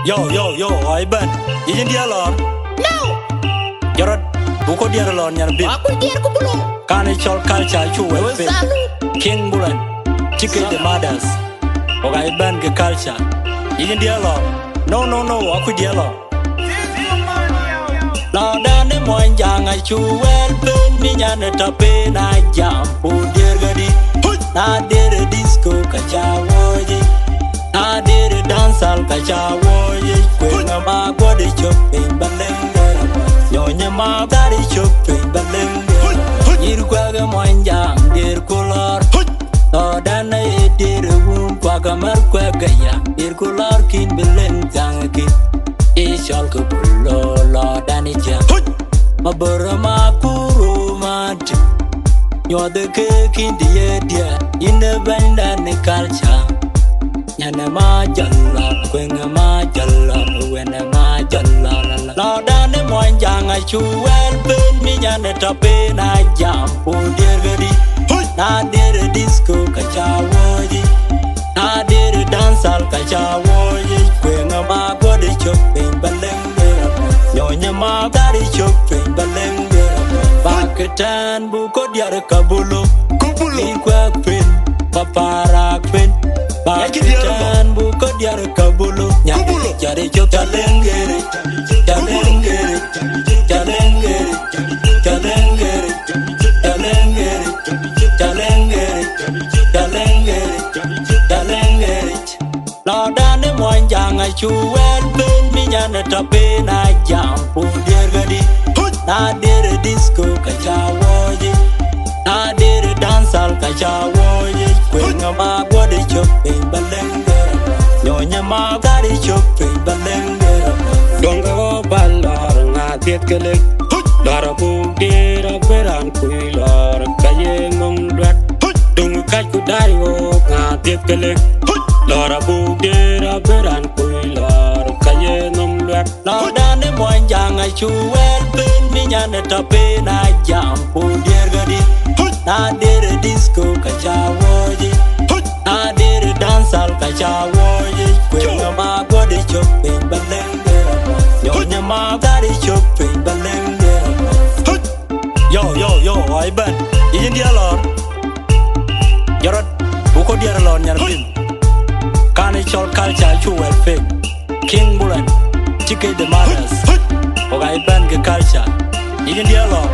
Yo, I ben. Ijin dia lor. No. Jorot, buko dia lor nyan bim. Aku dia ku Bullen. Kani chol culture chu wepe. King Bullen. Chike the Baddest. Oga I ben ke culture. Ijin dia lor. No, aku dia lor. La dane moin janga chu wepe. Minyane tape na jam. Pudir gadi. Na dere disco kachawoji. Na dere dansal kachawoji. Kwenga ma gwadi chopping balengera. Nyonya ma gadi chopping balengera. Yirkwaga moinjang dir kulor. No dana e dir wun kwaga markwaga ya. Dir kulor kin belengang kin. Ishol kubulo lo dani jam. Mabura ma kuru mati. You're the cake in the idea. In the band and the culture. Yana ma jalla, quenga ma jalla, when a ma jalla. Lord and the moin jang I chew well, burn me and the top in I jump. Oh dear goody, na dear disco kachawoji, na dear dance al kachawoji, quenga ma body chopping balengera, yonya ma body chopping balengera. Baketan buko diare kabulo, ikwa pin, papara pin. Baketan buko diare kabulo, nyaki jare chok chalengere, chalengere, chalengere, chalengere, chalengere, chalengere, chalengere, chalengere. Lordane moin jang I chew well, burn me and the top in I jump. Oh dear goody. Na dere disco kachawoji, na dere dansal kachawoji. Kwenga ma gwadi chopping balengera, nyonya ma gadi chopping balengera. Donga wo balor nga tiet kelek, dara bu dira beran kui lor kaye ngom dwat. Dungu kaj kudai wo nga tiet kelek, dara bu dira beran kui lor kaye ngom dwat. Lordane moin jang I chew well, burn me and the top in I jump. Oh dear goody, na dere disco kachawoji, na dere dansal kachawoji. Kwenga ma gwadi chopping balengera, nyonya ma gadi chopping balengera. Yo, I ben. Ijin dia lor. Jorot, buko dia lor nyan bim. Kani chol culture chu wepe. King Bullen. Chike the Baddest. Oga I ben ke culture. Ijin dia lor.